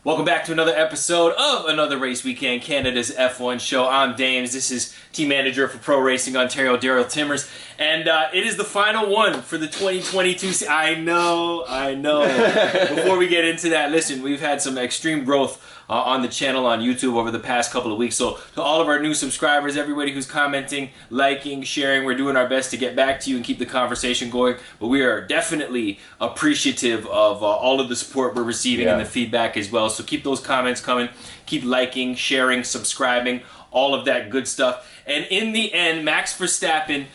Welcome back to another episode of Another Race Weekend, Canada's F1 show. I'm Dames. This is team manager for Pro Racing Ontario, Darryl Timmers. And it is the final one for the 2022 season. I know. Before we get into that, listen, we've had some extreme growth on the channel on YouTube over the past couple of weeks. So to all of our new subscribers, everybody who's commenting, liking, sharing, we're doing our best to get back to you and keep the conversation going. But we are definitely appreciative of all of the support we're receiving and the feedback as well. So keep those comments coming. Keep liking, sharing, subscribing, all of that good stuff. And in the end, Max Verstappen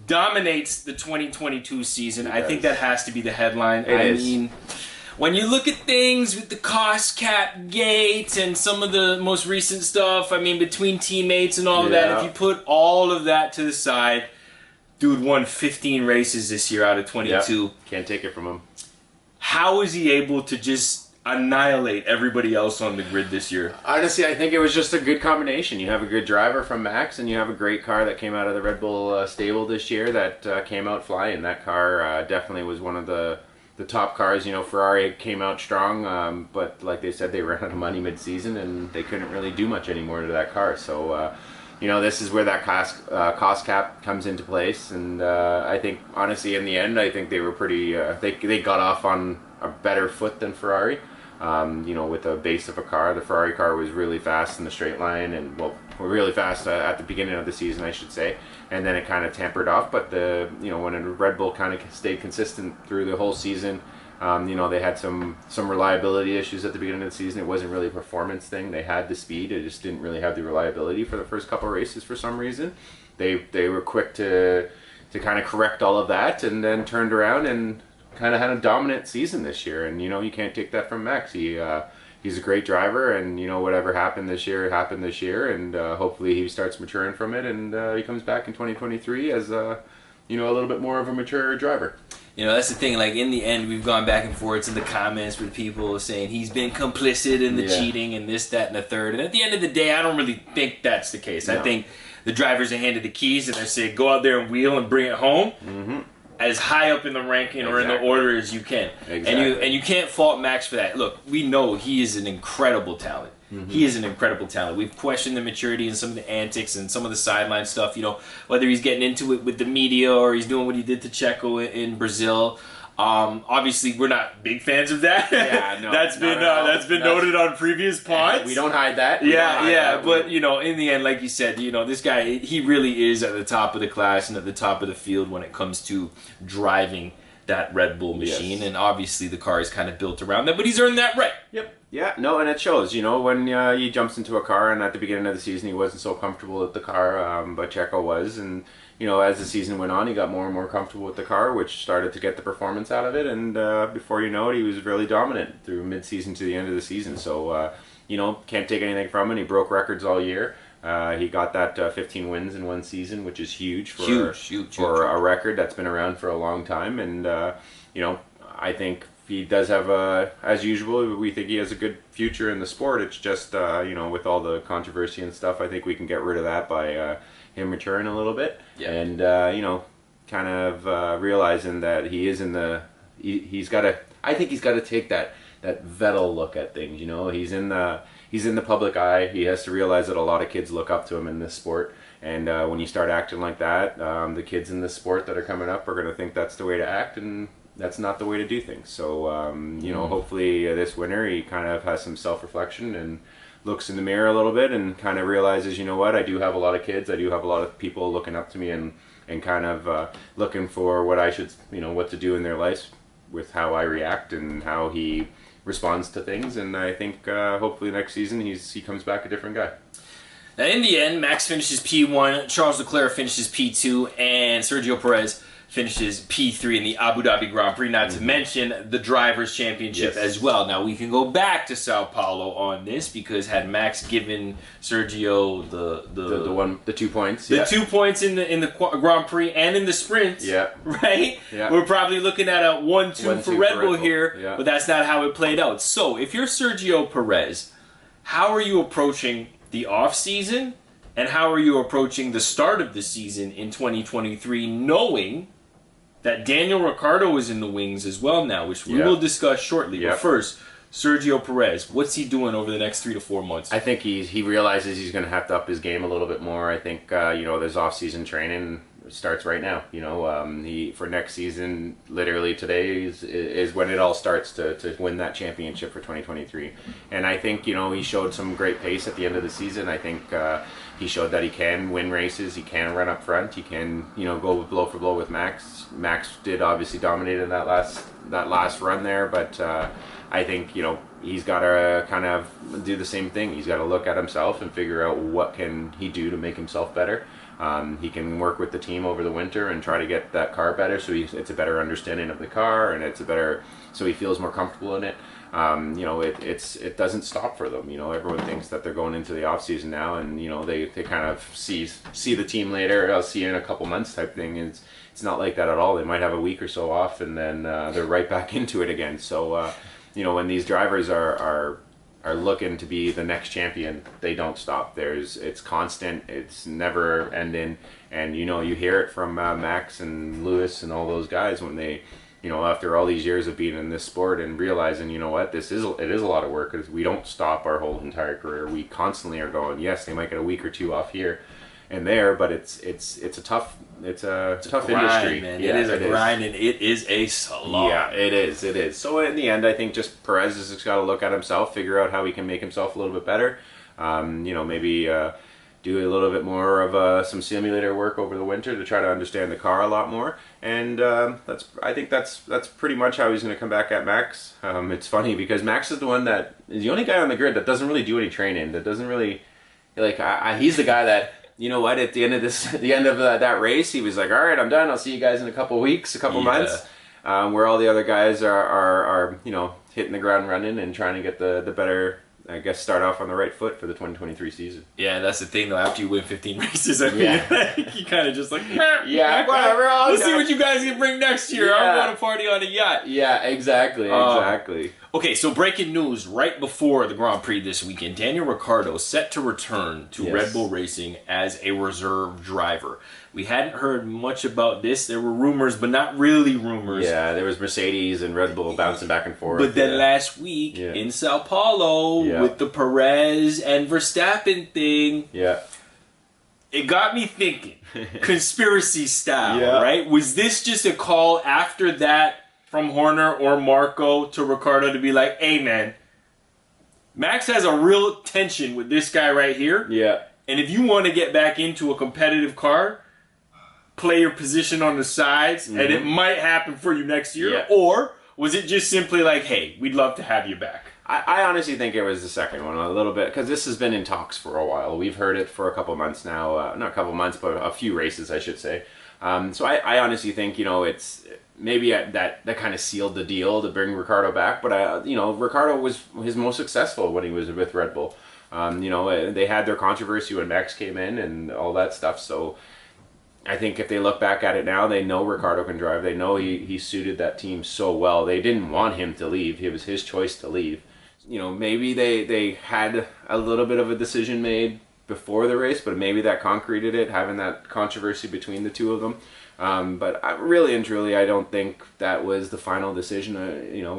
dominates the 2022 season. I think that has to be the headline. I mean, when you look at things with the cost cap gate and some of the most recent stuff, I mean, between teammates and all of that, if you put all of that to the side, dude won 15 races this year out of 22. Yep. Can't take it from him. How is he able to just annihilate everybody else on the grid this year? Honestly, I think it was just a good combination. You have a good driver from Max, and you have a great car that came out of the Red Bull stable this year that came out flying. That car definitely was one of the top cars. You know, Ferrari came out strong, but like they said, they ran out of money mid-season, and they couldn't really do much anymore to that car. So, you know, this is where that cost cap comes into place. And I think, honestly, in the end, I think they were pretty, they got off on a better foot than Ferrari. You know, with the base of a car. The Ferrari car was really fast in the straight line, and well, really fast at the beginning of the season, I should say, and then it kind of tampered off. But when a Red Bull kind of stayed consistent through the whole season, you know, they had some reliability issues at the beginning of the season. It wasn't really a performance thing. They had the speed, it just didn't really have the reliability for the first couple of races for some reason. They were quick to kind of correct all of that, and then turned around and kind of had a dominant season this year. And you know, you can't take that from Max. He's a great driver, and you know, whatever happened this year happened this year, and hopefully he starts maturing from it, and he comes back in 2023 as you know, a little bit more of a mature driver. You know, that's the thing, like, in the end, we've gone back and forth in the comments with people saying he's been complicit in the cheating and this, that, and the third. And at the end of the day, I don't really think that's the case. No. I think the drivers are handed the keys and they say, go out there and wheel and bring it home. As high up in the ranking or in the order as you can. And you can't fault Max for that. Look, we know he is an incredible talent. He is an incredible talent. We've questioned the maturity and some of the antics and some of the sideline stuff, you know, whether he's getting into it with the media or he's doing what he did to Checo in Brazil. Obviously, we're not big fans of that. Yeah, no, that's been noted on previous pods. We don't hide that. But you know, in the end, like you said, you know, this guy, he really is at the top of the class and at the top of the field when it comes to driving that Red Bull machine. And obviously, the car is kind of built around that, but he's earned that right. Yep. Yeah, no, and it shows, you know, when he jumps into a car, and at the beginning of the season he wasn't so comfortable with the car, but Checo was, and you know, as the season went on, he got more and more comfortable with the car, which started to get the performance out of it, and before you know it, he was really dominant through mid-season to the end of the season. So, you know, can't take anything from him. He broke records all year. He got that 15 wins in one season, which is huge for a record that's been around for a long time, and you know, I think he does have as usual, we think he has a good future in the sport. It's just, you know, with all the controversy and stuff, I think we can get rid of that by him maturing a little bit. And, you know, kind of realizing that he is in the, he's got to, I think he's got to take that Vettel look at things, you know. He's in the public eye. He has to realize that a lot of kids look up to him in this sport. And when you start acting like that, the kids in this sport that are coming up are going to think that's the way to act, and that's not the way to do things. So, you know, hopefully this winter he kind of has some self-reflection and looks in the mirror a little bit and kind of realizes, you know what, I do have a lot of kids, I do have a lot of people looking up to me and kind of looking for what I should, you know, what to do in their lives with how I react and how he responds to things. And I think hopefully next season he comes back a different guy. Now, in the end, Max finishes P1, Charles Leclerc finishes P2, and Sergio Perez finishes P3 in the Abu Dhabi Grand Prix, not to mention the Drivers' Championship as well. Now, we can go back to Sao Paulo on this, because had Max given Sergio the 2 points, the 2 points in the Grand Prix and in the sprint, right? Yeah. We're probably looking at a 1-2 for Red Bull here, but that's not how it played out. So, if you're Sergio Perez, how are you approaching the off-season, and how are you approaching the start of the season in 2023, knowing that Daniel Ricciardo is in the wings as well now, which we will discuss shortly. But first, Sergio Perez, what's he doing over the next 3 to 4 months? I think he realizes he's going to have to up his game a little bit more. I think there's off-season training starts right now. He for next season, literally today is when it all starts to win that championship for 2023. And I think he showed some great pace at the end of the season. I think he showed that he can win races. He can run up front. He can go blow for blow with Max. Max did obviously dominate in that last run there, but I think he's got to kind of do the same thing. He's got to look at himself and figure out what can he do to make himself better. He can work with the team over the winter and try to get that car better, so it's a better understanding of the car, and so he feels more comfortable in it. It doesn't stop for them. Everyone thinks that they're going into the off season now, and they kind of see the team later. I'll see you in a couple months type thing. It's not like that at all. They might have a week or so off, and then they're right back into it again. So when these drivers are looking to be the next champion, they don't stop. It's constant, it's never ending, and you hear it from Max and Lewis and all those guys when they after all these years of being in this sport and realizing it is a lot of work, because we don't stop our whole entire career. We constantly are going. Yes, they might get a week or two off here and there, but it's a tough grind, industry, man. Yeah, it is a grind, and it is a slog. Yeah, it is. So in the end, I think just Perez has just got to look at himself, figure out how he can make himself a little bit better. Maybe do a little bit more of some simulator work over the winter to try to understand the car a lot more. And I think that's pretty much how he's going to come back at Max. It's funny because Max is the one that is the only guy on the grid that doesn't really do any training. That doesn't really he's the guy that. At the end of that race, he was like, "All right, I'm done. I'll see you guys in a couple weeks, a couple months." Where all the other guys are hitting the ground running and trying to get the better, I guess, start off on the right foot for the 2023 season. Yeah, that's the thing though. After you win 15 races, you kind of just like, whatever. Let's see what you guys can bring next year. I'm going to party on a yacht. Yeah, exactly. Okay, so breaking news right before the Grand Prix this weekend. Daniel Ricciardo set to return to Red Bull Racing as a reserve driver. We hadn't heard much about this. There were rumors, but not really rumors. Yeah, there was Mercedes and Red Bull bouncing back and forth. But then last week in Sao Paulo with the Perez and Verstappen thing, it got me thinking, conspiracy style, right? Was this just a call after that from Horner or Marco to Ricciardo to be like, hey man, Max has a real tension with this guy right here. Yeah. And if you want to get back into a competitive car, play your position on the sides, and it might happen for you next year. Yeah. Or was it just simply like, hey, we'd love to have you back? I honestly think it was the second one a little bit, because this has been in talks for a while. We've heard it for a couple months now. Not a couple months, but a few races, I should say. So I honestly think, it's maybe that kind of sealed the deal to bring Ricciardo back. But, Ricciardo was his most successful when he was with Red Bull. They had their controversy when Max came in and all that stuff. So I think if they look back at it now, they know Ricciardo can drive. They know he suited that team so well. They didn't want him to leave. It was his choice to leave. Maybe they had a little bit of a decision made before the race, but maybe that concreted it, having that controversy between the two of them. But really and truly, I don't think that was the final decision.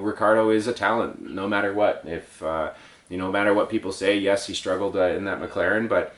Ricciardo is a talent, no matter what. If no matter what people say, yes, he struggled in that McLaren, but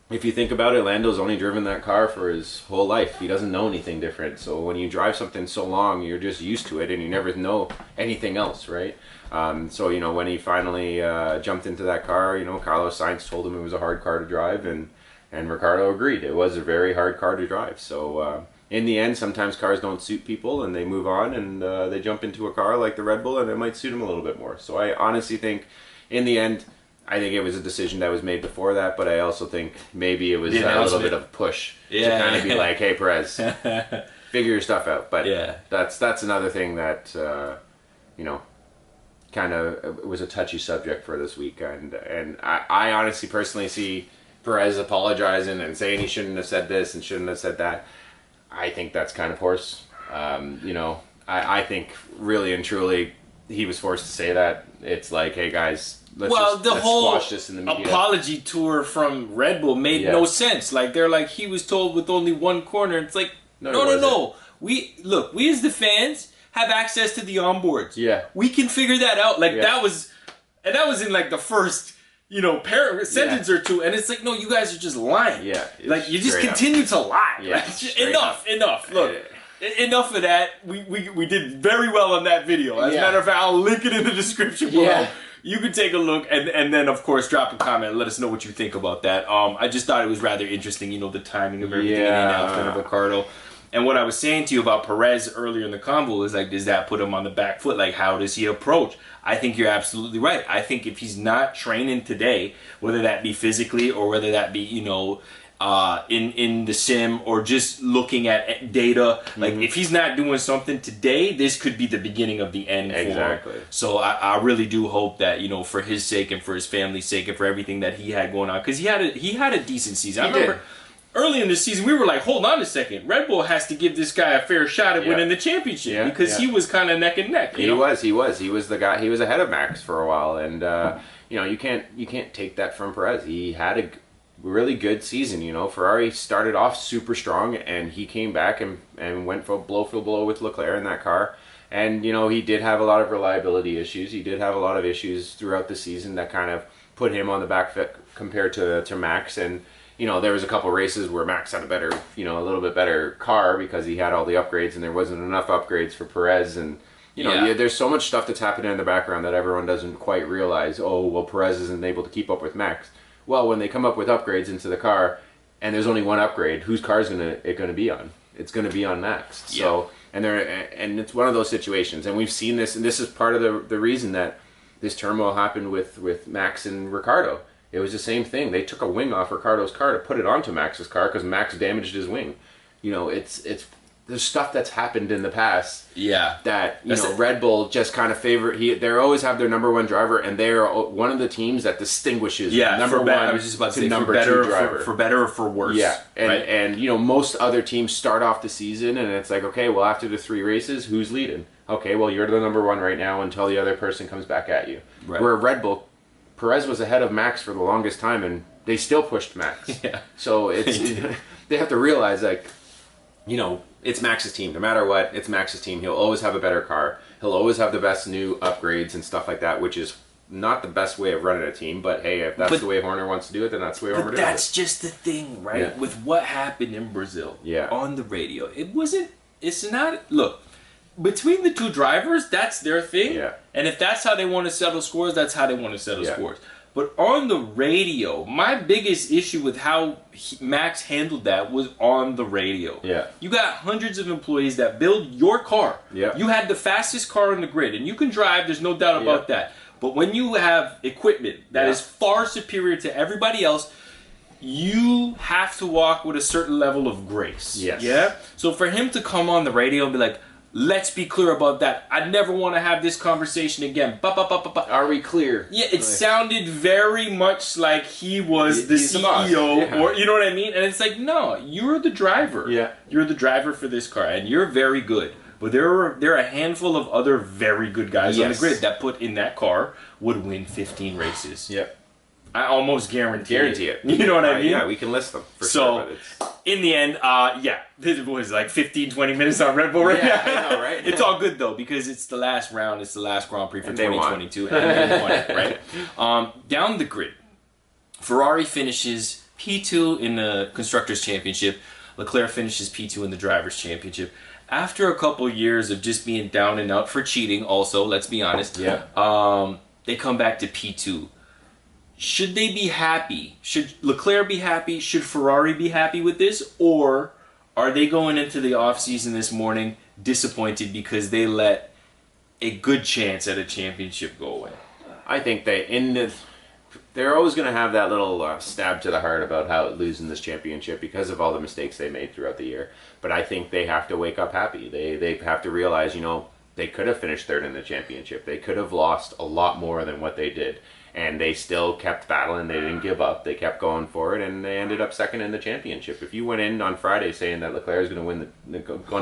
if you think about it, Lando's only driven that car for his whole life. He doesn't know anything different. So when you drive something so long, you're just used to it, and you never know anything else, right? So when he finally jumped into that car, Carlos Sainz told him it was a hard car to drive, and Ricciardo agreed. It was a very hard car to drive. So in the end, sometimes cars don't suit people, and they move on, and they jump into a car like the Red Bull, and it might suit them a little bit more. So I honestly think, in the end, I think it was a decision that was made before that, but I also think maybe it was a little bit of a push to kind of be like, hey, Perez, figure your stuff out. But that's another thing that, kind of was a touchy subject for this week. And I honestly personally see Perez apologizing and saying he shouldn't have said this and shouldn't have said that. I think that's kind of horse. I think really and truly he was forced to say that. It's like, hey guys, let's squash this in the media. Apology tour from Red Bull made no sense. Like, they're like, he was told with only one corner. It's like, no. We as the fans have access to the onboards. Yeah. We can figure that out. Like that was in like the first, sentence or two, and it's like, no, you guys are just lying. Yeah. Like you just continue to lie. Yeah. Like, enough. Look. Enough of that. We did very well on that video. As a matter of fact, I'll link it in the description below. Yeah. You can take a look and then of course drop a comment and let us know what you think about that. I just thought it was rather interesting, the timing of everything in the announcement of Ricciardo. And what I was saying to you about Perez earlier in the convo is like, does that put him on the back foot? Like, how does he approach? I think you're absolutely right. I think if he's not training today, whether that be physically or whether that be, in the sim or just looking at data, like if he's not doing something today, this could be the beginning of the end for him. So I really do hope that, for his sake and for his family's sake and for everything that he had going on, because he had a decent season. I remember early in the season, we were like, hold on a second. Red Bull has to give this guy a fair shot at winning the championship because he was kind of neck and neck. He was the guy. He was ahead of Max for a while, and you can't take that from Perez. He had a really good season. Ferrari started off super strong, and he came back and went for blow with Leclerc in that car. And he did have a lot of reliability issues. He did have a lot of issues throughout the season that kind of put him on the back foot compared to Max. And there was a couple races where Max had a better, a little bit better car because he had all the upgrades and there wasn't enough upgrades for Perez. And, there's so much stuff that's happening in the background that everyone doesn't quite realize. Oh, well, Perez isn't able to keep up with Max. Well, when they come up with upgrades into the car and there's only one upgrade, whose car is it going to be on? It's going to be on Max. So, and it's one of those situations. And we've seen this, and this is part of the reason that this turmoil happened with Max and Ricciardo. It was the same thing. They took a wing off Ricciardo's car to put it onto Max's car because Max damaged his wing. It's there's stuff that's happened in the past. Yeah. That Red Bull just kind of favor. They always have their number one driver, and they're one of the teams that distinguishes number one. I was just about to say number two driver for better or for worse. Yeah, and most other teams start off the season, and it's like, okay, well, after the 3 races, who's leading? Okay, well, you're the number one right now until the other person comes back at you. Right. Where Red Bull, Perez was ahead of Max for the longest time, and they still pushed Max. Yeah. So they have to realize, like, it's Max's team. No matter what, it's Max's team. He'll always have a better car. He'll always have the best new upgrades and stuff like that, which is not the best way of running a team. But hey, if that's the way Horner wants to do it, then that's the way Horner does it. That's just the thing, right? Yeah. With what happened in Brazil on the radio. It's not, look, between the two drivers, that's their thing. Yeah. And if that's how they want to settle scores, that's how they want to settle scores. But on the radio, my biggest issue with how Max handled that was on the radio. Yeah. You got hundreds of employees that build your car. Yeah. You had the fastest car on the grid, and you can drive, there's no doubt about that. But when you have equipment that is far superior to everybody else, you have to walk with a certain level of grace. Yes. Yeah? So for him to come on the radio and be like, let's be clear about that. I never want to have this conversation again. Are we clear? Yeah, it sounded very much like he was the CEO, or you know what I mean? And it's like, no, you're the driver. Yeah. You're the driver for this car, and you're very good. But there are a handful of other very good guys on the grid that put in that car would win 15 races. Yep. I almost guarantee it. You know what I mean? Yeah, we can list them for sure. In the end, this was like 15, 20 minutes on Red Bull right now. I know, right? It's all good, though, because it's the last round. It's the last Grand Prix for 2022. And they won it, right? Down the grid, Ferrari finishes P2 in the Constructors' Championship. Leclerc finishes P2 in the Drivers' Championship. After a couple years of just being down and out for cheating, also, let's be honest, they come back to P2. Should they be happy? Should Leclerc be happy? Should Ferrari be happy with this? Or are they going into the offseason this morning disappointed because they let a good chance at a championship go away? I think they're always going to have that little stab to the heart about how losing this championship because of all the mistakes they made throughout the year. But I think they have to wake up happy. They have to realize, they could have finished third in the championship. They could have lost a lot more than what they did. And they still kept battling. They didn't give up. They kept going for it, and they ended up second in the championship. If you went in on Friday saying that Leclerc is going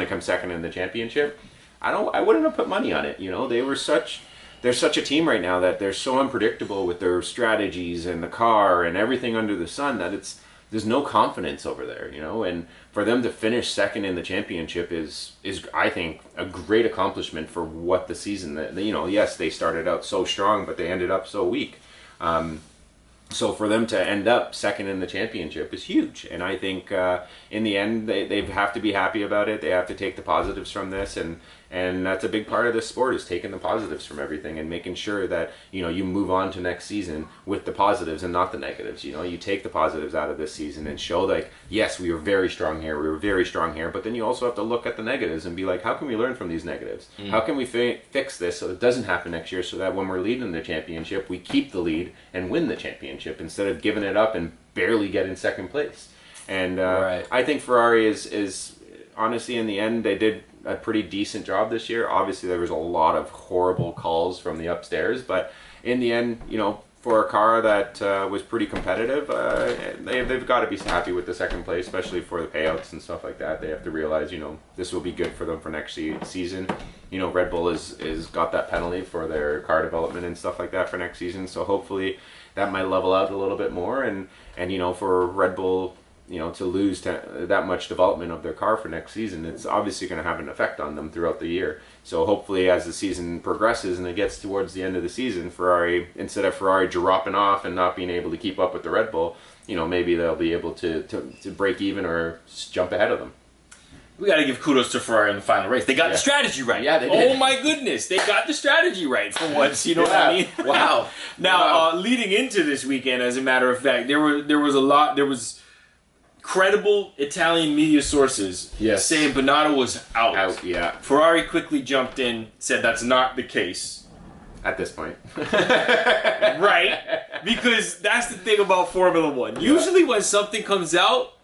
to come second in the championship, I wouldn't have put money on it. They're such a team right now that they're so unpredictable with their strategies and the car and everything under the sun that there's no confidence over there, you know, and for them to finish second in the championship is I think a great accomplishment for what the season that, you know, yes, they started out so strong, but they ended up so weak. So for them to end up second in the championship is huge, and I think in the end they have to be happy about it. They have to take the positives from this, and that's a big part of this sport, is taking the positives from everything and making sure that, you know, you move on to next season with the positives and not the negatives. You know, you take the positives out of this season and show, like, yes, we were very strong here, we were very strong here, but then you also have to look at the negatives and be like, how can we learn from these negatives? How can we fix this so it doesn't happen next year, so that when we're leading the championship, we keep the lead and win the championship instead of giving it up and barely getting second place. And I think Ferrari is honestly, in the end, they did a pretty decent job this year. Obviously, there was a lot of horrible calls from the upstairs, but in the end, you know, for a car that was pretty competitive, they've got to be happy with the second place, especially for the payouts and stuff like that. They have to realize, you know, this will be good for them for next season. You know, Red Bull is got that penalty for their car development and stuff like that for next season, so hopefully that might level out a little bit more, and you know, for Red Bull, you know, to lose that much development of their car for next season, it's obviously going to have an effect on them throughout the year. So hopefully as the season progresses and it gets towards the end of the season, Ferrari, instead of Ferrari dropping off and not being able to keep up with the Red Bull, you know, maybe they'll be able to break even or jump ahead of them. We got to give kudos to Ferrari in the final race. They got the strategy right. Yeah, they did. Oh my goodness, they got the strategy right for once. You know what I mean? Wow. Now, leading into this weekend, as a matter of fact, there was credible Italian media sources saying Binotto was out. Out, yeah. Ferrari quickly jumped in, said that's not the case. At this point. Right? Because that's the thing about Formula One. Usually when something comes out,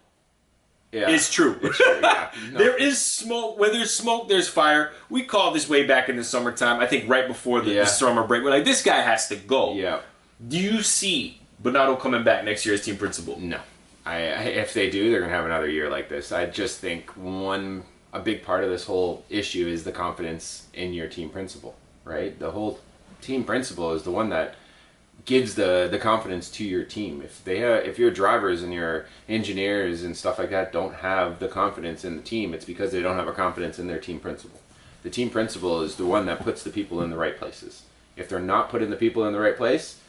it's true. It's true, yeah. No. There is smoke. When there's smoke, there's fire. We called this way back in the summertime. I think right before the summer break. We're like, this guy has to go. Yeah. Do you see Binotto coming back next year as team principal? No. If they do, they're going to have another year like this. I just think a big part of this whole issue is the confidence in your team principal, right? The whole team principal is the one that gives the confidence to your team. If your drivers and your engineers and stuff like that don't have the confidence in the team, it's because they don't have a confidence in their team principal. The team principal is the one that puts the people in the right places. If they're not putting the people in the right place,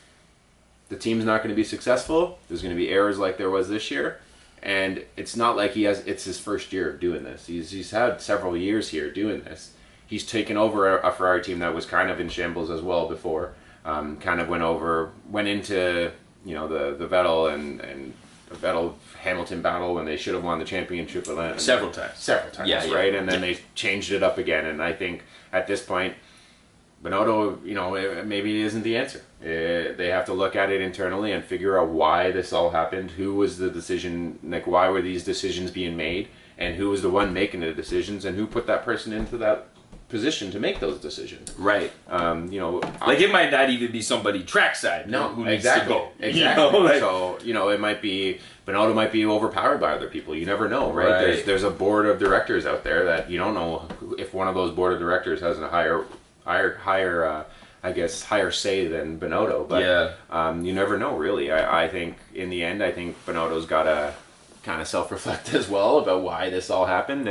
the team's not going to be successful. There's going to be errors like there was this year, and it's not like it's his first year of doing this. He's had several years here doing this. He's taken over a Ferrari team that was kind of in shambles as well before. Kind of went into, you know, the Vettel and the Vettel Hamilton battle when they should have won the championship several times, right? And then they changed it up again, and I think at this point, Binotto, you know, maybe isn't the answer. They have to look at it internally and figure out why this all happened. Who was the decision? Like, why were these decisions being made? And who was the one making the decisions? And who put that person into that position to make those decisions? Right. You know, like it might not even be somebody trackside. No, who needs exactly. to go. Exactly. You know, like, so, you know, it might be Binotto might be overpowered by other people. You never know, right? There's a board of directors out there that you don't know if one of those board of directors has a higher say than Binotto, but you never know, really. I think in the end, Binotto's got to kind of self-reflect as well about why this all happened,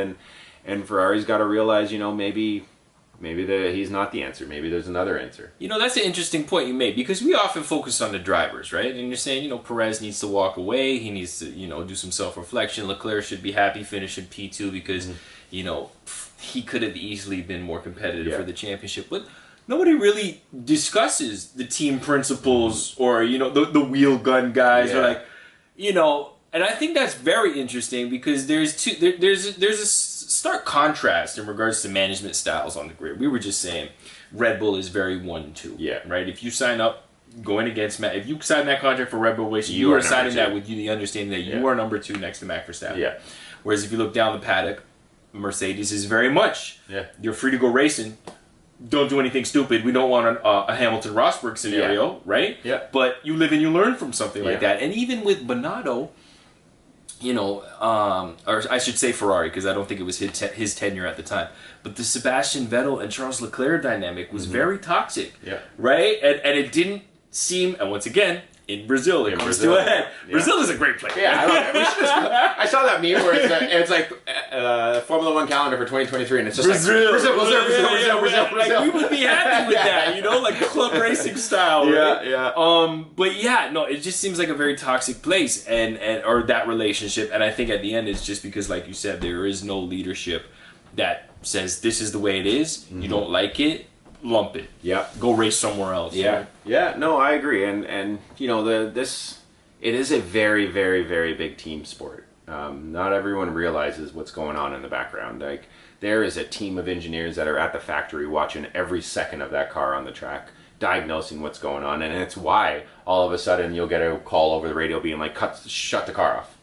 and Ferrari's got to realize, you know, maybe he's not the answer. Maybe there's another answer. You know, that's an interesting point you made, because we often focus on the drivers, right? And you're saying, you know, Perez needs to walk away. He needs to, you know, do some self-reflection. Leclerc should be happy finishing P2 because, you know, he could have easily been more competitive for the championship. But nobody really discusses the team principals or, you know, the wheel gun guys or, like, you know. And I think that's very interesting because there's a stark contrast in regards to management styles on the grid. We were just saying Red Bull is very 1-2. Yeah. Right? If you sign up going against Matt, if you sign that contract for Red Bull Racing, you are signing that with the understanding that you are number 2 next to Max Verstappen. Yeah. Whereas if you look down the paddock, Mercedes is very much you're free to go racing. Don't do anything stupid. We don't want a Hamilton-Rosberg scenario, right? Yeah. But you live and you learn from something like that. And even with Binotto, you know, or I should say Ferrari, because I don't think it was his tenure at the time. But the Sebastian Vettel and Charles Leclerc dynamic was very toxic, right? And it didn't seem, and once again, in Brazil. It comes Brazil. to a head. Yeah. Brazil is a great place. Yeah, I love it. I saw that meme where it's like Formula One calendar for 2023, and it's just Brazil. like Brazil. Like, we would be happy with that, you know, like club racing style. Right? Yeah. But yeah, no, it just seems like a very toxic place, and or that relationship. And I think at the end, it's just because, like you said, there is no leadership that says this is the way it is. You don't like it, lump it. Yeah. Go race somewhere else. Yeah. Right? Yeah. No, I agree. And you know, it is a very, very, very big team sport. Not everyone realizes what's going on in the background. Like, there is a team of engineers that are at the factory watching every second of that car on the track, diagnosing what's going on, and it's why all of a sudden you'll get a call over the radio being like, shut the car off.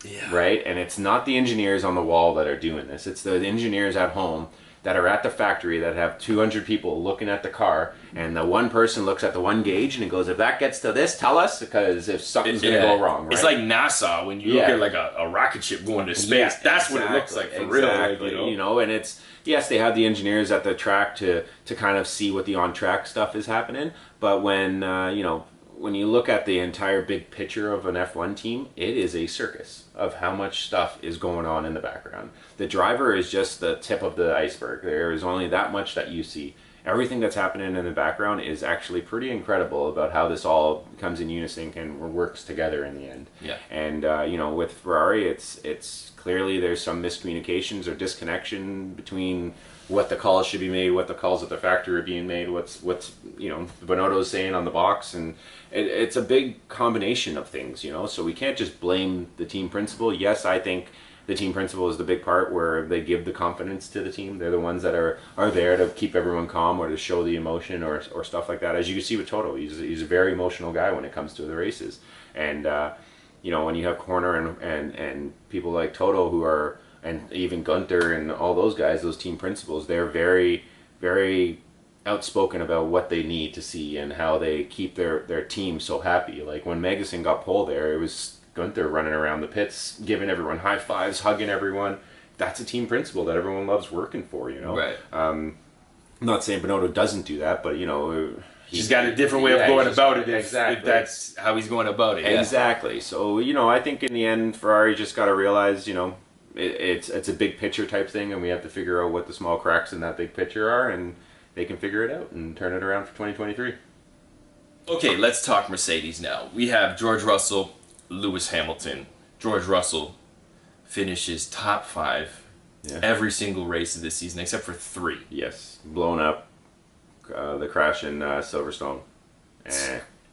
Yeah. Right? And it's not the engineers on the wall that are doing this. It's the engineers at home that are at the factory that have 200 people looking at the car, and the one person looks at the one gauge and it goes, if that gets to this, tell us, because if something's going to go wrong, right? It's like NASA when you look at like a rocket ship going to space. Yeah, that's what it looks like for real. Like, you know, and it's, yes, they have the engineers at the track to kind of see what the on-track stuff is happening, but when, you know, when you look at the entire big picture of an F1 team, it is a circus of how much stuff is going on in the background. The driver is just the tip of the iceberg. There is only that much that you see. Everything that's happening in the background is actually pretty incredible about how this all comes in unison and works together in the end. Yeah. And you know, with Ferrari, it's clearly there's some miscommunications or disconnection between what the calls should be made, what the calls at the factory are being made, what's you know, Binotto's saying on the box, and it's a big combination of things, you know. So we can't just blame the team principal. Yes, I think the team principal is the big part where they give the confidence to the team. They're the ones that are there to keep everyone calm or to show the emotion or stuff like that. As you can see with Toto, he's a very emotional guy when it comes to the races. And you know, when you have Horner and people like Toto who are, and even Gunter and all those guys, those team principals, they're very, very outspoken about what they need to see and how they keep their team so happy. Like when Magnussen got pole there, it was Gunter running around the pits, giving everyone high fives, hugging everyone. That's a team principle that everyone loves working for, you know. Right. I'm not saying Binotto doesn't do that, but you know, he's got a different way of going about it. Exactly. If that's how he's going about it. Yeah. Exactly. So you know, I think in the end, Ferrari just got to realize, you know, it's a big picture type thing, and we have to figure out what the small cracks in that big picture are, and they can figure it out and turn it around for 2023. Okay, let's talk Mercedes now. We have George Russell, Lewis Hamilton. George Russell finishes top 5 every single race of this season except for 3. Yes, blown up, the crash in Silverstone,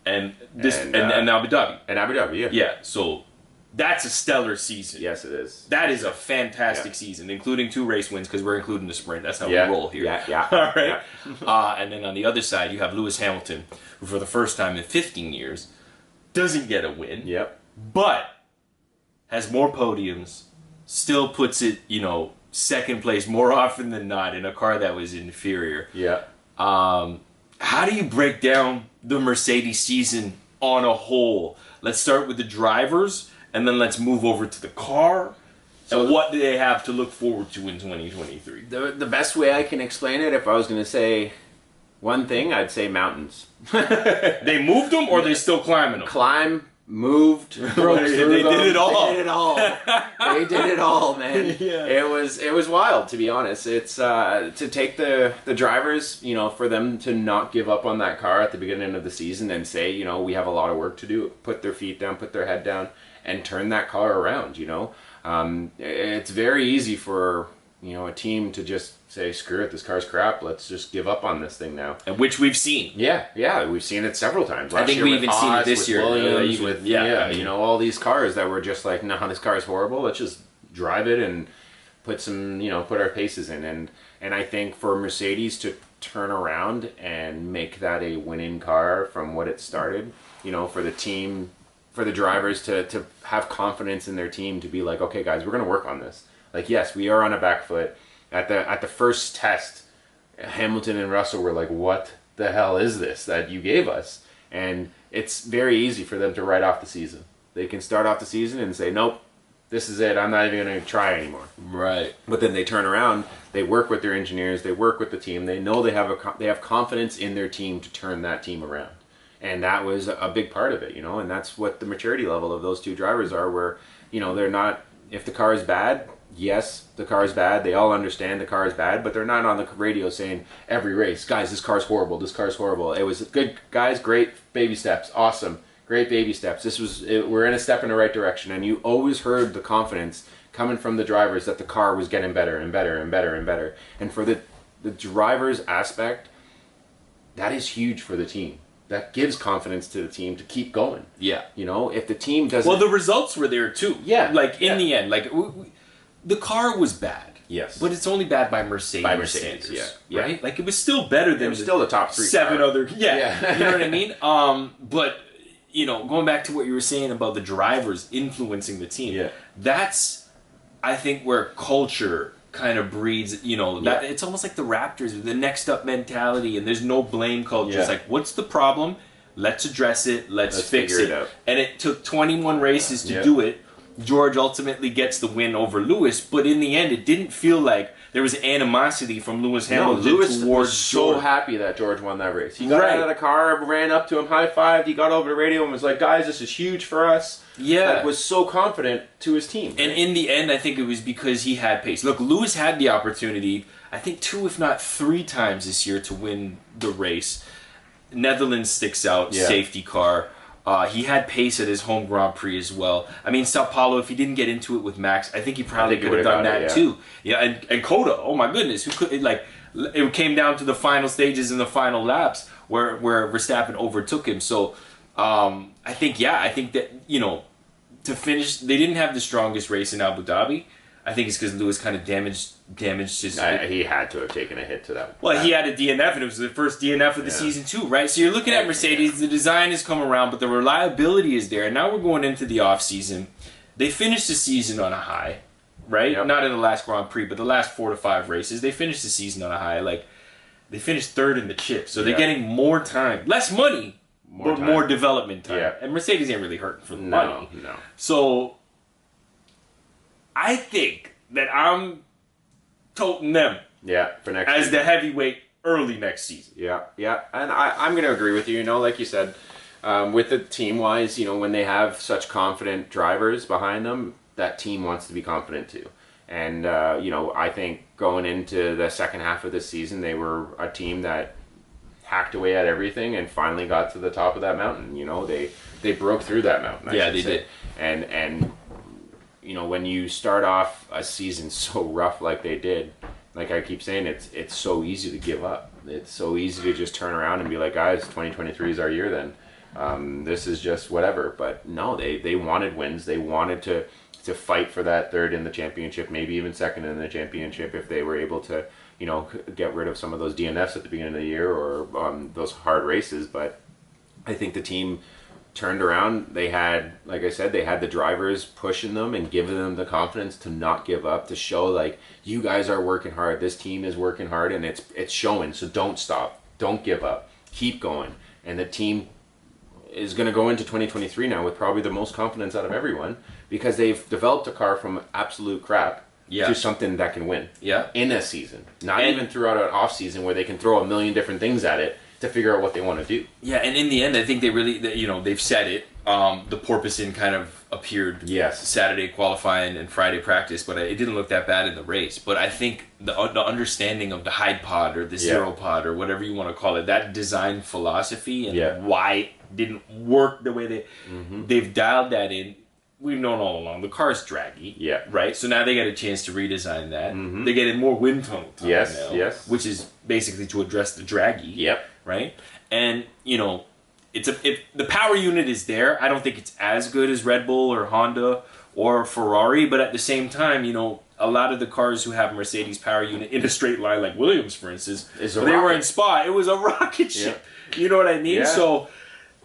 and Abu Dhabi. And Abu Dhabi, yeah. Yeah, so that's a stellar season. Yes, it is. That is a fantastic season, including 2 race wins because we're including the sprint. That's how we roll here. Yeah. All right. And then on the other side, you have Lewis Hamilton, who for the first time in 15 years doesn't get a win. Yep. But has more podiums, still puts it, you know, second place more often than not in a car that was inferior. Yeah. How do you break down the Mercedes season on a whole? Let's start with the drivers, and then let's move over to the car. So what do they have to look forward to in 2023? The best way I can explain it, if I was going to say one thing, I'd say mountains. They moved them, or they still climbing them? Climb, moved, broke through They them. did it all. They did it all. They did it all, man. Yeah. It was wild, to be honest. It's to take the drivers, you know, for them to not give up on that car at the beginning of the season and say, you know, we have a lot of work to do. Put their feet down, put their head down, and turn that car around. You know, it's very easy for, you know, a team to just say, screw it, this car's crap, let's just give up on this thing now. And which we've seen. Yeah, we've seen it several times. I think we've even seen it this year. Williams, With you know, all these cars that were just like, no, this car is horrible, let's just drive it and put some, you know, put our paces in. And I think for Mercedes to turn around and make that a winning car from what it started, you know, for the team, for the drivers to have confidence in their team, to be like, okay guys, we're going to work on this. Like, yes, we are on a back foot. At the first test, Hamilton and Russell were like, what the hell is this that you gave us? And it's very easy for them to write off the season. They can start off the season and say, nope, this is it, I'm not even going to try anymore. Right. But then they turn around, they work with their engineers, they work with the team, they know they have confidence in their team to turn that team around. And that was a big part of it, and that's what the maturity level of those two drivers are, where, they're not, if the car is bad, yes, the car is bad. They all understand the car is bad, but they're not on the radio saying every race, guys, this car's horrible, this car's horrible. It was good, guys, great baby steps, awesome, great baby steps. We're in a step in the right direction, and you always heard the confidence coming from the drivers that the car was getting better and better and better and better. And for the driver's aspect, that is huge for the team. That gives confidence to the team to keep going. Yeah. If the team doesn't... Well, the results were there too. Yeah. In the end, the car was bad. Yes. But it's only bad by Mercedes standards. Yeah. Right? It was still better than... It was still the top 3 7 car. other... Yeah. You know what I mean? But, going back to what you were saying about the drivers influencing the team, that's, I think, where culture kind of breeds, that it's almost like the Raptors, the next up mentality, and there's no blame culture. It's like, what's the problem? Let's address it. Let's fix it. Out. And it took 21 races to do it. George ultimately gets the win over Lewis, but in the end, it didn't feel like there was animosity from Lewis Hamilton Lewis towards was so George. happy that George won that race. He got out of the car, ran up to him, high-fived, he got over the radio and was like, guys, this is huge for us. Yeah. Was so confident to his team. And in the end, I think it was because he had pace. Look, Lewis had the opportunity, I think 2 if not 3 times this year to win the race. Netherlands sticks out, safety car. He had pace at his home Grand Prix as well. I mean, Sao Paulo, if he didn't get into it with Max, I think he probably could have done that too. Yeah, and Coda, oh my goodness, who could it came down to the final stages and the final laps where Verstappen overtook him. So I think that to finish, they didn't have the strongest race in Abu Dhabi. I think it's because Lewis kind of damaged his... he had to have taken a hit to that. Well, he had a DNF, and it was the first DNF of the season too, right? So you're looking at Mercedes, the design has come around, but the reliability is there. And now we're going into the off-season. They finished the season on a high, right? Yep. Not in the last Grand Prix, but the last 4 to 5 races. They finished the season on a high. They finished 3rd in the chip, so they're getting more time. Less money, but more development time. Yeah. And Mercedes ain't really hurting for the money. No. So I think that I'm toting them for next as season. the heavyweight early next season. Yeah. And I'm going to agree with you. Like you said, with the team-wise, when they have such confident drivers behind them, that team wants to be confident too. And, I think going into the second half of the season, they were a team that hacked away at everything and finally got to the top of that mountain. They broke through that mountain, I should say. Did. And when you start off a season so rough like they did, like I keep saying, it's so easy to give up. It's so easy to just turn around and be like, guys, 2023 is our year then. This is just whatever. But no, they wanted wins. They wanted to fight for that 3rd in the championship, maybe even 2nd in the championship if they were able to, get rid of some of those DNFs at the beginning of the year or those hard races. But I think the team turned around. They had, like I said, they had the drivers pushing them and giving them the confidence to not give up, to show you guys are working hard. This team is working hard and it's showing. So don't stop. Don't give up. Keep going. And the team is going to go into 2023 now with probably the most confidence out of everyone because they've developed a car from absolute crap to something that can win in a season. Not even throughout an off season where they can throw a million different things at it to figure out what they want to do. Yeah, and in the end, I think they really, they've said it. The porpoising kind of appeared Saturday qualifying and Friday practice, but it didn't look that bad in the race. But I think the understanding of the Hyde Pod or the Zero Pod or whatever you want to call it, that design philosophy and why it didn't work the way they've dialed that in. We've known all along the car's draggy, right? So now they got a chance to redesign that. They're getting more wind tunnel time now, which is basically to address the draggy, right? And if the power unit is there, I don't think it's as good as Red Bull or Honda or Ferrari, but at the same time, a lot of the cars who have Mercedes power unit in a straight line, like Williams, for instance, when they were in Spa, it was a rocket ship. You know what I mean? So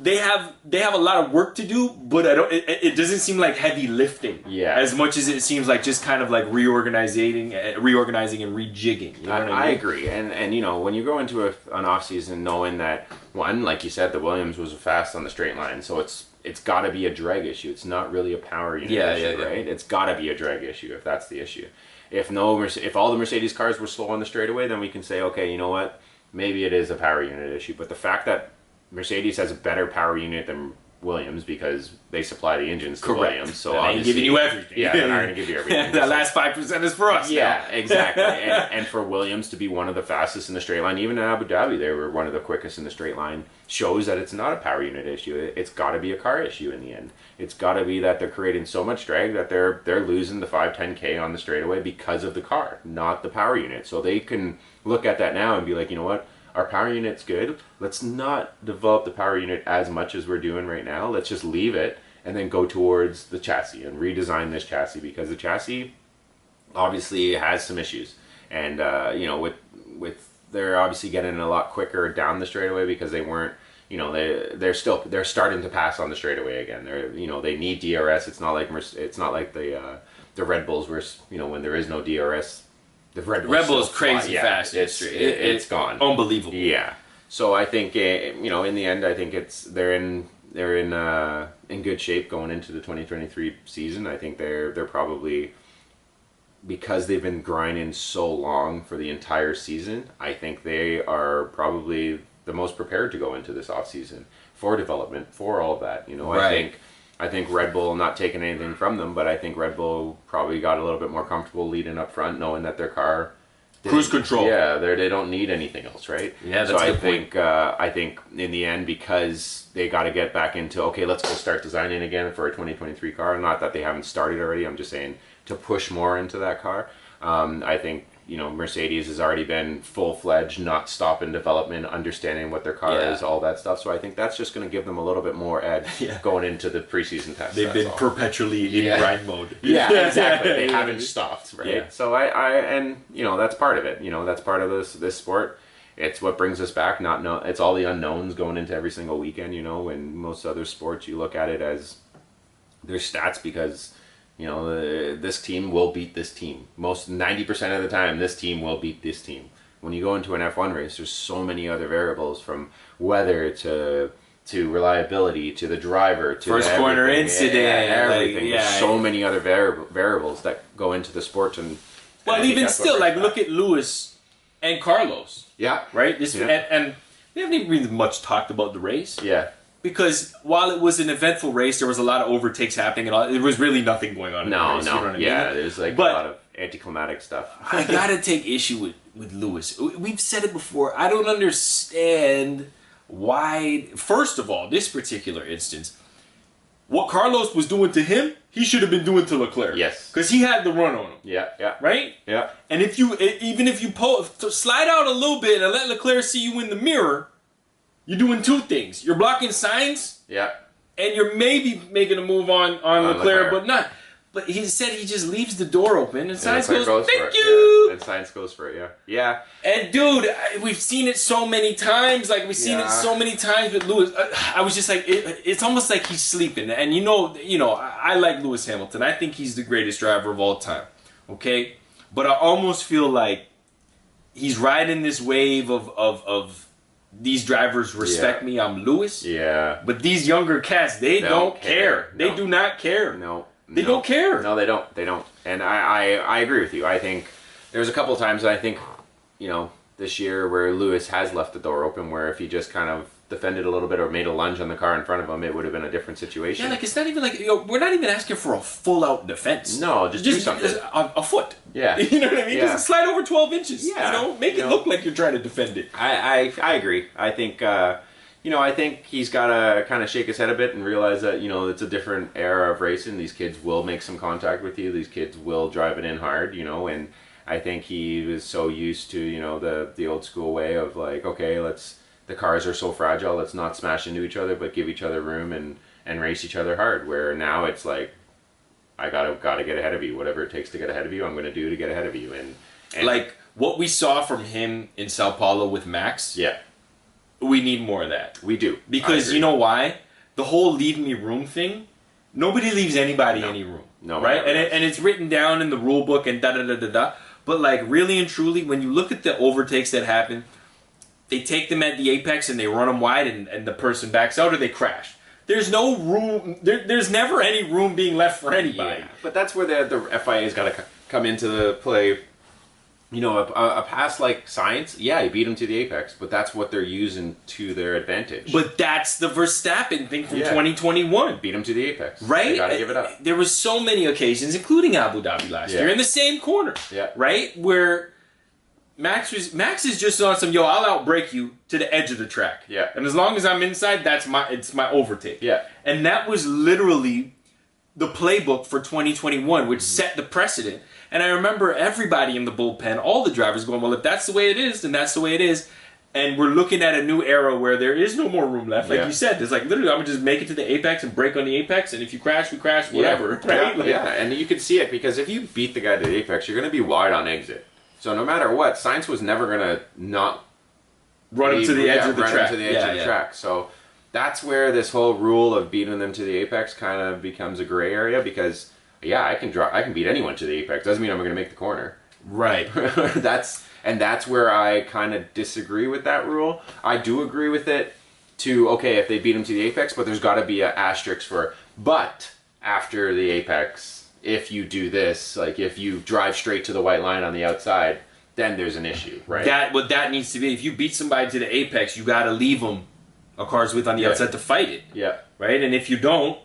they have a lot of work to do, but it doesn't seem like heavy lifting as much as it seems like just kind of like reorganizing and rejigging. You know what I mean? I agree, and when you go into an off season knowing that one, like you said, the Williams was fast on the straight line, so it's got to be a drag issue. It's not really a power unit issue, right? It's got to be a drag issue if that's the issue. If all the Mercedes cars were slow on the straightaway, then we can say, okay, you know what? Maybe it is a power unit issue. But the fact that Mercedes has a better power unit than Williams because they supply the engines to Correct. Williams. So they ain't giving you everything. Yeah, they're not going to give you everything. The last 5% is for us. Yeah, exactly. And for Williams to be one of the fastest in the straight line, even in Abu Dhabi, they were one of the quickest in the straight line, shows that it's not a power unit issue. It's got to be a car issue in the end. It's got to be that they're creating so much drag that they're losing the 5-10K on the straightaway because of the car, not the power unit. So they can look at that now and be like, you know what? Our power unit's good. Let's not develop the power unit as much as we're doing right now. Let's just leave it and then go towards the chassis and redesign this chassis, because the chassis obviously has some issues. And you know, with they're obviously getting a lot quicker down the straightaway because they weren't, you know, they're starting to pass on the straightaway again. They're, you know, they need DRS. It's not like the Red Bulls where, you know, when there is no DRS. The Red Bull is crazy fast. It's gone. Unbelievable. Yeah. So I think you know, in the end, I think they're in good shape going into the 2023 season. I think they're probably, because they've been grinding so long for the entire season, I think they are probably the most prepared to go into this off season for development, for all of that. You know, right. I think Red Bull, not taking anything from them, but I think Red Bull probably got a little bit more comfortable leading up front, knowing that their car cruise control. Yeah, they don't need anything else, right? Yeah, that's so a good point. I think in the end, because they got to get back into, okay, let's go start designing again for a 2023 car. Not that they haven't started already. I'm just saying to push more into that car. I think, you know, Mercedes has already been full-fledged, not stopping development, understanding what their car is, all that stuff. So I think that's just going to give them a little bit more edge going into the preseason test. They've been perpetually in grind mode. Yeah, exactly. They haven't stopped, right? Yeah. So and you know, that's part of it. You know, that's part of this sport. It's what brings us back. It's all the unknowns going into every single weekend. You know, in most other sports, you look at it as their stats because, you know, this team will beat this team. 90% of the time, this team will beat this team. When you go into an F1 race, there's so many other variables, from weather to reliability to the driver to first corner incident, everything. There's so many other variables that go into the sport. Well, even still, like, look at Lewis and Carlos. Yeah. Right? And we haven't even really much talked about the race. Yeah. Because while it was an eventful race, there was a lot of overtakes happening, and all. There was really nothing going on in the race. You know what I mean? There's like a lot of anticlimactic stuff. I gotta take issue with Lewis. We've said it before. I don't understand why. First of all, this particular instance, what Carlos was doing to him, he should have been doing to Leclerc. Yes, because he had the run on him. Yeah. Right. Yeah. And if you slide out a little bit and let Leclerc see you in the mirror, you're doing two things. You're blocking signs. Yeah. And you're maybe making a move on Leclerc, but not. But he said he just leaves the door open, and Sainz goes, "Thank you." Yeah. And Sainz goes for it. Yeah. And dude, we've seen it so many times. Like, we've seen it so many times with Lewis. I was just like, it's almost like he's sleeping. And you know, I like Lewis Hamilton. I think he's the greatest driver of all time. Okay, but I almost feel like he's riding this wave of these drivers respect me. I'm Lewis. Yeah. But these younger cats, they don't care. They do not care. No. They don't care. No, they don't. They don't. And I agree with you. I think there's a couple of times I think, you know, this year where Lewis has left the door open, where if he just kind of defended a little bit or made a lunge on the car in front of him, it would have been a different situation. Yeah, like, it's not even like, we're not even asking for a full-out defense. No, just do something. A foot. Yeah. You know what I mean? Yeah. Just slide over 12 inches. Yeah. You know, make it look like you're trying to defend it. I agree. I think, you know, I think he's got to kind of shake his head a bit and realize that, you know, it's a different era of racing. These kids will make some contact with you. These kids will drive it in hard, you know, and I think he was so used to, you know, the old school way of like, okay, the cars are so fragile, let's not smash into each other, but give each other room and race each other hard. Where now it's like, I gotta get ahead of you. Whatever it takes to get ahead of you, I'm gonna do to get ahead of you. And like what we saw from him in Sao Paulo with Max. Yeah, we need more of that. We do, because you know why? The whole leave me room thing. Nobody leaves anybody any room. No, right? And it's written down in the rule book and da da da da da. But like, really and truly, when you look at the overtakes that happen, they take them at the apex and they run them wide, and the person backs out or they crash. There's no room. There's never any room being left for anybody. Yeah, but that's where the FIA's got to come into the play you know, a past like Science, yeah, he beat him to the apex, but that's what they're using to their advantage. But that's the Verstappen thing from Yeah. 2021. Beat him to the apex. Right? You gotta give it up. There was so many occasions, including Abu Dhabi last Yeah. year, in the same corner. Yeah. Right? Where Max is just on some, I'll outbreak you to the edge of the track. Yeah. And as long as I'm inside, it's my overtake. Yeah. And that was literally the playbook for 2021, which set the precedent. And I remember everybody in the bullpen, all the drivers going, well, if that's the way it is, then that's the way it is. And we're looking at a new era where there is no more room left. Like you said, there's like, literally, I'm going to just make it to the apex and break on the apex. And if you crash, we crash, whatever. Yeah. Right? Yeah. And you can see it because if you beat the guy to the apex, you're going to be wide on exit. So no matter what, Science was never going to not Run him to the edge of the track. To the edge of the track. So that's where this whole rule of beating them to the apex kind of becomes a gray area because, yeah, I can beat anyone to the apex. Doesn't mean I'm going to make the corner. Right. That's where I kind of disagree with that rule. I do agree with it okay, if they beat him to the apex, but there's got to be an asterisk but after the apex, if you do this, like if you drive straight to the white line on the outside, then there's an issue, right? What that needs to be, if you beat somebody to the apex, you got to leave them a car's width on the outside to fight it. Yeah. Right? And if you don't,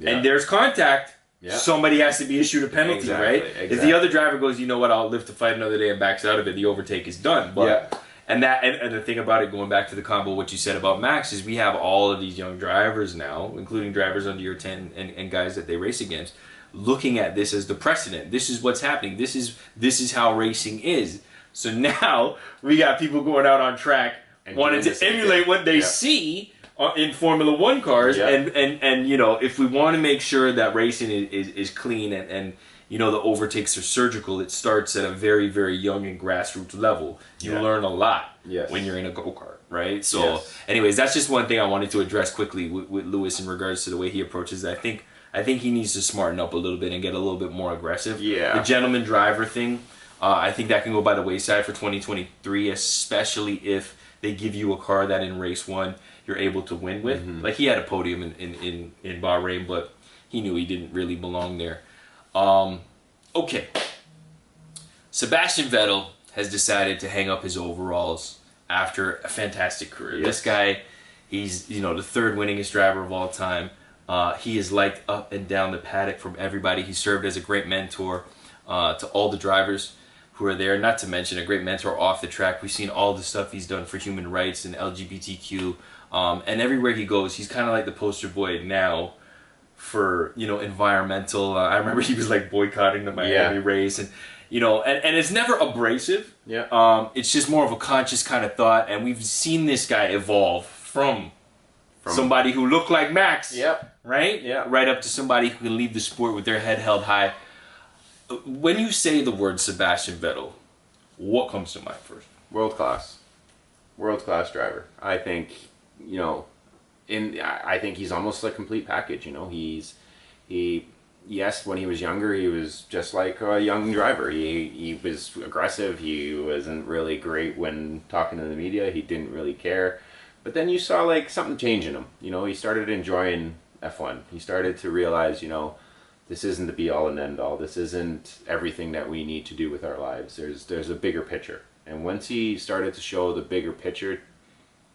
and there's contact, somebody has to be issued a penalty, right? Exactly. If the other driver goes, you know what, I'll live to fight another day and backs out of it, the overtake is done. But and the thing about it, going back to the combo, what you said about Max, is we have all of these young drivers now, including drivers under your 10 and guys that they race against, looking at this as the precedent. This is what's happening. This is how racing is. So now we got people going out on track and wanting to emulate what they see in Formula One cars, and you know, if we want to make sure that racing is clean and you know the overtakes are surgical, it starts at a very, very young and grassroots level. You learn a lot when you're in a go-kart, right? So anyways, that's just one thing I wanted to address quickly with Lewis in regards to the way he approaches it. I think he needs to smarten up a little bit and get a little bit more aggressive. The gentleman driver thing, I think that can go by the wayside for 2023, especially if they give you a car that in race one you're able to win with. Like he had a podium in Bahrain, but he knew he didn't really belong there. Okay. Sebastian Vettel has decided to hang up his overalls after a fantastic career. This guy, he's the third winningest driver of all time. He is liked up and down the paddock from everybody. He served as a great mentor to all the drivers who are there, not to mention a great mentor off the track. We've seen all the stuff he's done for human rights and LGBTQ, and everywhere he goes, he's kind of like the poster boy now for environmental. I remember he was like boycotting the Miami race, and and it's never abrasive. It's just more of a conscious kind of thought, and we've seen this guy evolve from somebody who looked like Max, right up to somebody who can leave the sport with their head held high. When you say the word Sebastian Vettel, what comes to mind first? World class driver. I think I think he's almost a complete package. Yes, when he was younger, he was just like a young driver. He was aggressive. He wasn't really great when talking to the media. He didn't really care. But then you saw like something change in him. He started enjoying F1. He started to realize, this isn't the be all and end all. This isn't everything that we need to do with our lives. There's a bigger picture. And once he started to show the bigger picture,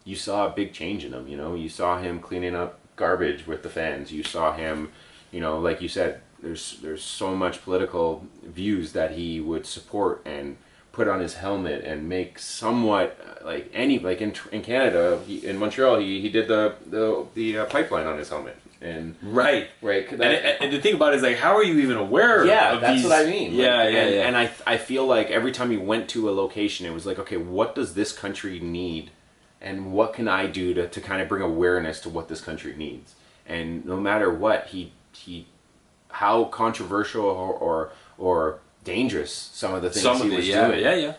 you saw a big change in him. You saw him cleaning up garbage with the fans. You saw him, like you said, there's so much political views that he would support and put on his helmet and make somewhat in Canada, in Montreal, he did the pipeline on his helmet. And right. And the thing about it is, like, how are you even aware of that's these? what I mean. And I feel like every time he went to a location, it was like, okay, what does this country need? And what can I do to kind of bring awareness to what this country needs? And no matter what, he how controversial or dangerous some of the things he was doing,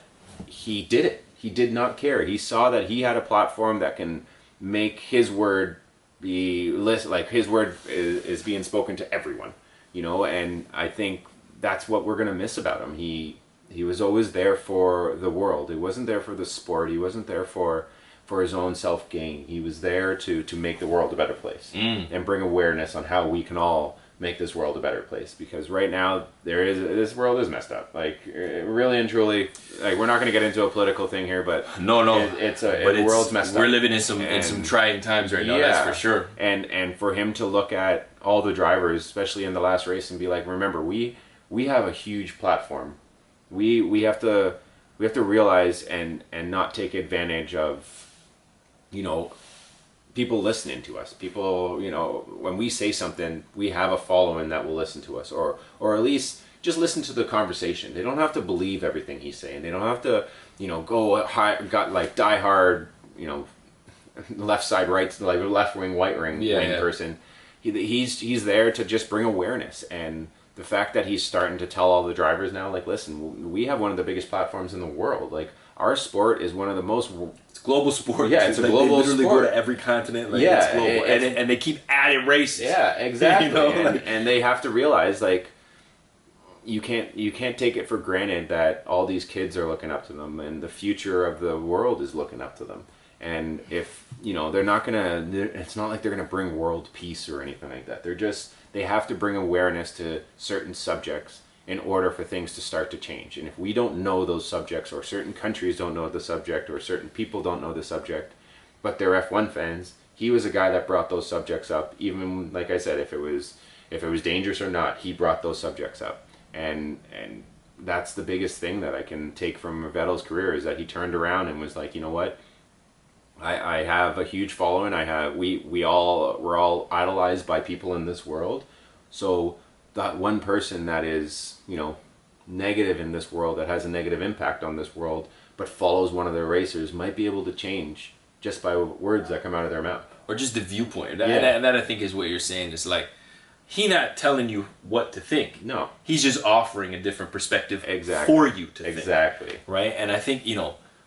he did it. He did not care. He saw that he had a platform that can make his word be like his word is being spoken to everyone, and I think that's what we're gonna miss about him. He was always there for the world. He wasn't there for the sport. He wasn't there for his own self gain. He was there to make the world a better place and bring awareness on how we can all make this world a better place, because right now this world is messed up. Like, really and truly, like, we're not going to get into a political thing here, but no, the world's messed up. We're living in some trying times right now. That's for sure. And for him to look at all the drivers, especially in the last race, and be like, remember, we have a huge platform. We have to realize and not take advantage of, people listening to us. People, when we say something, we have a following that will listen to us, or at least just listen to the conversation. They don't have to believe everything he's saying. They don't have to, go die hard, left side, right, like left wing, wing person. He's there to just bring awareness. And the fact that he's starting to tell all the drivers now, like, listen, we have one of the biggest platforms in the world. Like, our sport is one of the most... It's global sport. Yeah, it's a global sport. They literally go to every continent. Like, it's global. And they keep adding races. Yeah, exactly. And they have to realize, like, you can't take it for granted that all these kids are looking up to them, and the future of the world is looking up to them. And if, they're not going to... It's not like they're going to bring world peace or anything like that. They have to bring awareness to certain subjects in order for things to start to change. And if we don't know those subjects, or certain countries don't know the subject, or certain people don't know the subject, but they're F1 fans, he was a guy that brought those subjects up. Even, like I said, if it was dangerous or not, he brought those subjects up. And that's the biggest thing that I can take from Vettel's career, is that he turned around and was like, you know what? I have a huge following. We're all idolized by people in this world. So that one person that is, negative in this world, that has a negative impact on this world, but follows one of their racers, might be able to change just by words that come out of their mouth. Or just the viewpoint. And that I think is what you're saying. Is like, he's not telling you what to think. No. He's just offering a different perspective for you to think. Exactly. Right? And I think,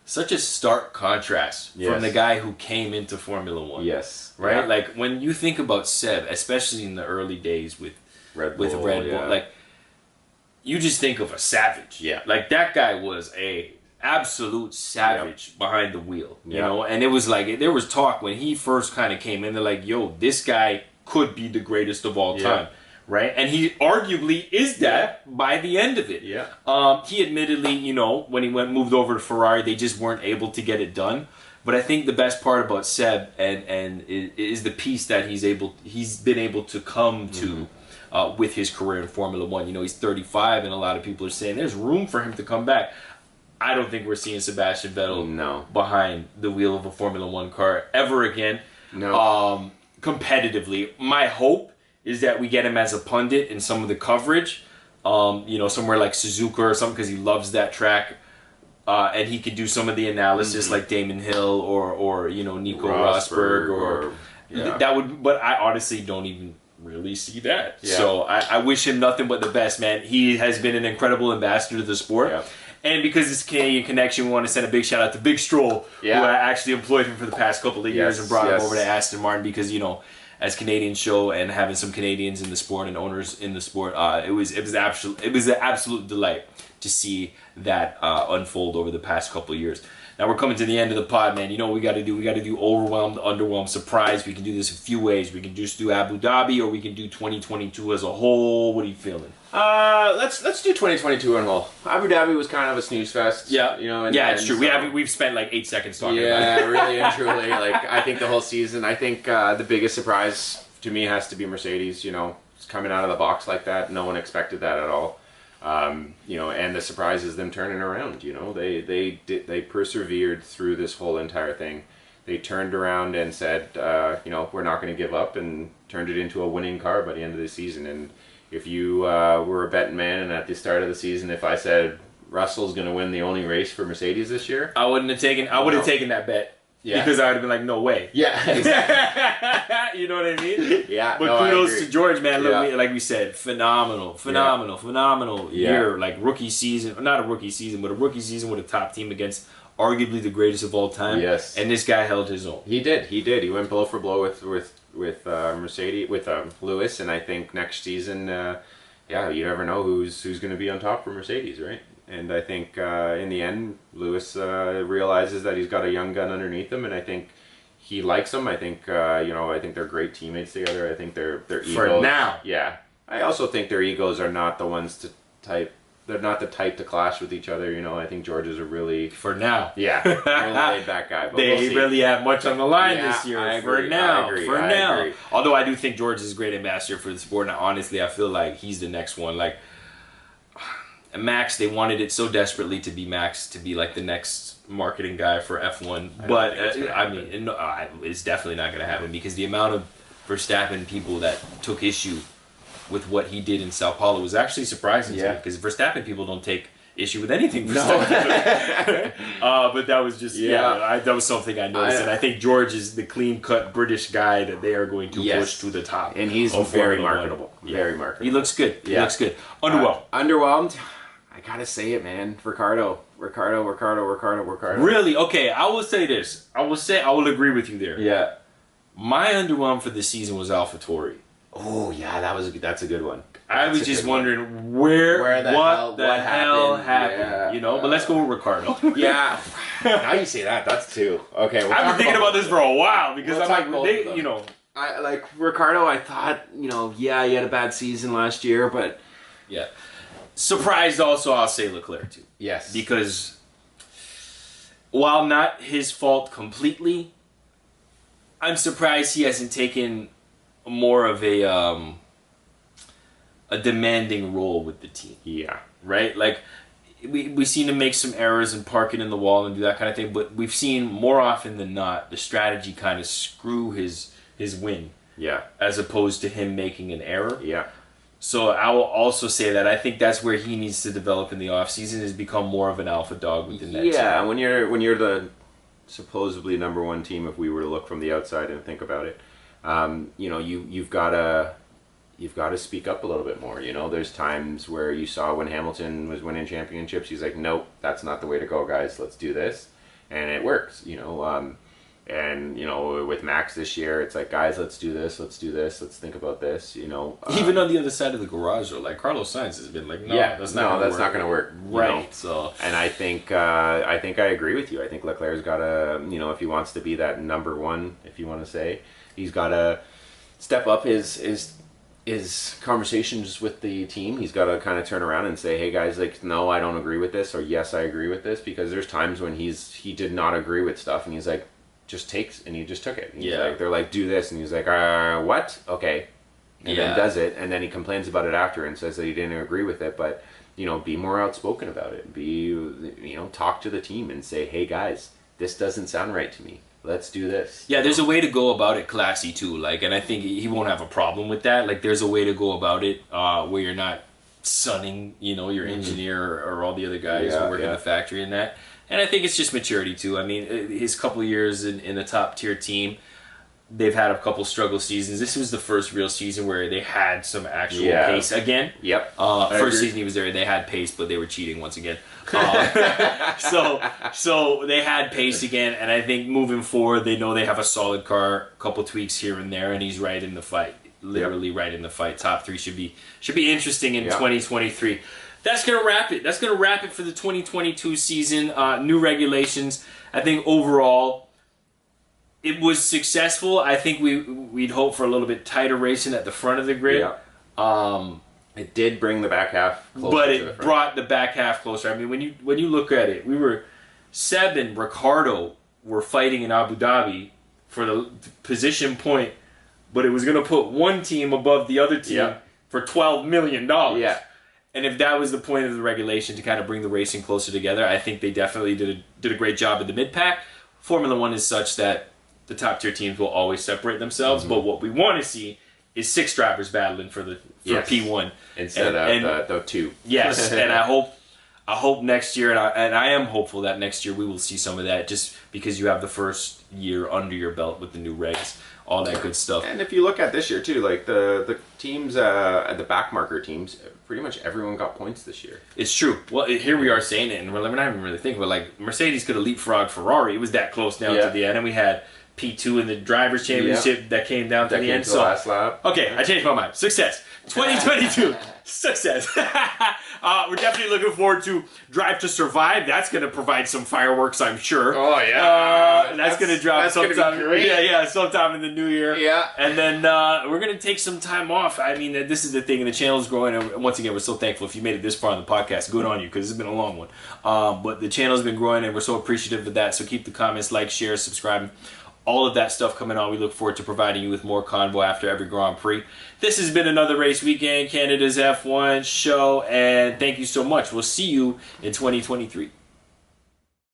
such a stark contrast from the guy who came into Formula One. Yes. Right? Yeah. Like, when you think about Seb, especially in the early days with Red Bull, like, you just think of a savage. Yeah. Like, that guy was a absolute savage behind the wheel, you know? And it was like, there was talk when he first kind of came in, they're like, yo, this guy could be the greatest of all time. Right? And he arguably is that by the end of it. Yeah. He admittedly, when he moved over to Ferrari, they just weren't able to get it done. But I think the best part about Seb and is the piece that he's been able to come to with his career in Formula One. He's 35, and a lot of people are saying there's room for him to come back. I don't think we're seeing Sebastian Vettel behind the wheel of a Formula One car ever again. No. Competitively. My hope is that we get him as a pundit in some of the coverage, somewhere like Suzuka or something, because he loves that track, and he could do some of the analysis like Damon Hill or Nico Rosberg or that would. But I honestly don't even really see that. Yeah. So I wish him nothing but the best, man. He has been an incredible ambassador to the sport. Yeah. And because it's Canadian connection, we want to send a big shout out to Big Stroll, who actually employed him for the past couple of years and brought him over to Aston Martin because, as Canadian show and having some Canadians in the sport and owners in the sport, it was an absolute delight to see that unfold over the past couple of years. Now we're coming to the end of the pod, man. You know what we got to do? We got to do overwhelmed, underwhelmed, surprise. We can do this a few ways. We can just do Abu Dhabi, or we can do 2022 as a whole. What are you feeling? Let's do 2022 and all. Abu Dhabi was kind of a snooze fest. Yeah, it's true. So, we've spent like 8 seconds talking about it. Yeah, really and truly. Like, I think the whole season. I think the biggest surprise to me has to be Mercedes. It's coming out of the box like that. No one expected that at all. And the surprise is them turning around. They persevered through this whole entire thing. They turned around and said, we're not going to give up, and turned it into a winning car by the end of the season. And if you were a betting man, and at the start of the season, if I said Russell's going to win the only race for Mercedes this year, I would have taken that bet. Yeah. Because I would have been like, no way. Yeah, exactly. You know what I mean? Yeah. But kudos to George, man. Look, like we said, phenomenal year. Like, rookie season, not a rookie season, but a rookie season with a top team against arguably the greatest of all time. Yes. And this guy held his own. He did. He went blow for blow with Mercedes, with Lewis, and I think next season, you never know who's going to be on top for Mercedes, right? And I think in the end, Lewis realizes that he's got a young gun underneath him, and I think he likes him. I think I think they're great teammates together. I think they're egos. For now. Yeah. I also think their egos are not the ones to type. They're not the type to clash with each other. I think George is a really For now. really laid back guy. But They we'll see. really have much on the line Yeah, this year. I agree, For now. I agree, For I now. agree. Although I do think George is a great ambassador for the sport. And honestly, I feel like he's the next one. Like, Max, they wanted it so desperately to be Max, to be like the next marketing guy for F1. But, it's definitely not going to happen because the amount of Verstappen people that took issue with what he did in Sao Paulo was actually surprising to me because Verstappen people don't take issue with anything Verstappen. But that was just that was something I noticed, and I think George is the clean-cut British guy that they are going to push to the top, and he's very marketable. Very marketable. He looks good. He looks good. Underwhelmed. Underwhelmed. I gotta say it, man. Ricardo. Really? Okay. I will say this. I will agree with you there. Yeah. My underwhelm for this season was AlphaTauri. Oh yeah, that's a good one. I was just wondering what the hell happened, Yeah. But let's go with Ricardo. Yeah. Now you say that, that's two. Okay. I've been thinking about this for a while because We'll I'm talk like, both of them. I like Ricardo. I thought, he had a bad season last year, but yeah. Surprised also, I'll say Leclerc too. yes, Because while not his fault completely, I'm surprised he hasn't taken more of a demanding role with the team. Yeah. Right? Like, we've seen him make some errors and park it in the wall and do that kind of thing, but we've seen more often than not the strategy kind of screw his win. Yeah. As opposed to him making an error. Yeah. So I will also say that I think that's where he needs to develop in the offseason, is become more of an alpha dog within that team. Yeah, when you're the supposedly number one team, if we were to look from the outside and think about it, you've got to speak up a little bit more. There's times where you saw when Hamilton was winning championships, he's like, nope, that's not the way to go, guys. Let's do this, and it works. And with Max this year, it's like, guys, let's do this, let's think about this. Even on the other side of the garage, though, like Carlos Sainz has been like, that's not going to work. Right. So, and I think I agree with you. I think Leclerc's got to, if he wants to be that number one, if you want to say, he's got to step up his conversations with the team. He's got to kind of turn around and say, hey guys, like, no, I don't agree with this, or yes, I agree with this, because there's times when he did not agree with stuff, and he's like, and he just took it. He's like, they're like, do this, and he's like, what? Okay. And then does it, and then he complains about it after and says that he didn't agree with it, but, be more outspoken about it. Talk to the team and say, hey guys, this doesn't sound right to me. Let's do this. Yeah, there's a way to go about it classy too, like, and I think he won't have a problem with that. Like, there's a way to go about it where you're not sunning, your engineer or all the other guys who work in the factory and that. And I think it's just maturity too. I mean, his couple of years in a top tier team, they've had a couple struggle seasons. This was the first real season where they had some actual pace again. Yep. First season he was there, they had pace, but they were cheating once again. So they had pace again, and I think moving forward, they know they have a solid car, a couple tweaks here and there, and he's right in the fight. Literally right in the fight. Top three should be interesting in 2023. That's going to wrap it. That's going to wrap it for the 2022 season. New regulations. I think overall, it was successful. I think we'd hope for a little bit tighter racing at the front of the grid. Yeah. It did bring the back half closer. But it brought the back half closer. I mean, when you look at it, Seb and Ricciardo were fighting in Abu Dhabi for the position point, but it was going to put one team above the other team for $12 million. Yeah. And if that was the point of the regulation, to kind of bring the racing closer together, I think they definitely did a great job in the mid-pack. Formula One is such that the top-tier teams will always separate themselves, but what we want to see is 6 drivers battling for P1. Instead of the 2. Yes, and I hope next year, and I am hopeful that next year we will see some of that, just because you have the first year under your belt with the new regs, all that good stuff. And if you look at this year too, like the teams, the back marker teams, pretty much everyone got points this year. It's true. Well, here we are saying it, and we're not even really thinking, but like Mercedes could have leapfrogged Ferrari. It was that close down to the end, and we had P2 in the Drivers' Championship that came down to the end. So last lap. Okay, I changed my mind. Success. 2022. Success. We're definitely looking forward to Drive to Survive. That's going to provide some fireworks, I'm sure. Oh yeah, that's going to drop sometime. Yeah, sometime in the new year. Yeah, and then we're going to take some time off. I mean, this is the thing, and the channel is growing. And once again, we're so thankful if you made it this far on the podcast. Good on you, because it's been a long one. But the channel's been growing, and we're so appreciative of that. So keep the comments, like, share, subscribe. All of that stuff coming on. We look forward to providing you with more convo after every Grand Prix. This has been another Race Weekend, Canada's F1 show, and thank you so much. We'll see you in 2023.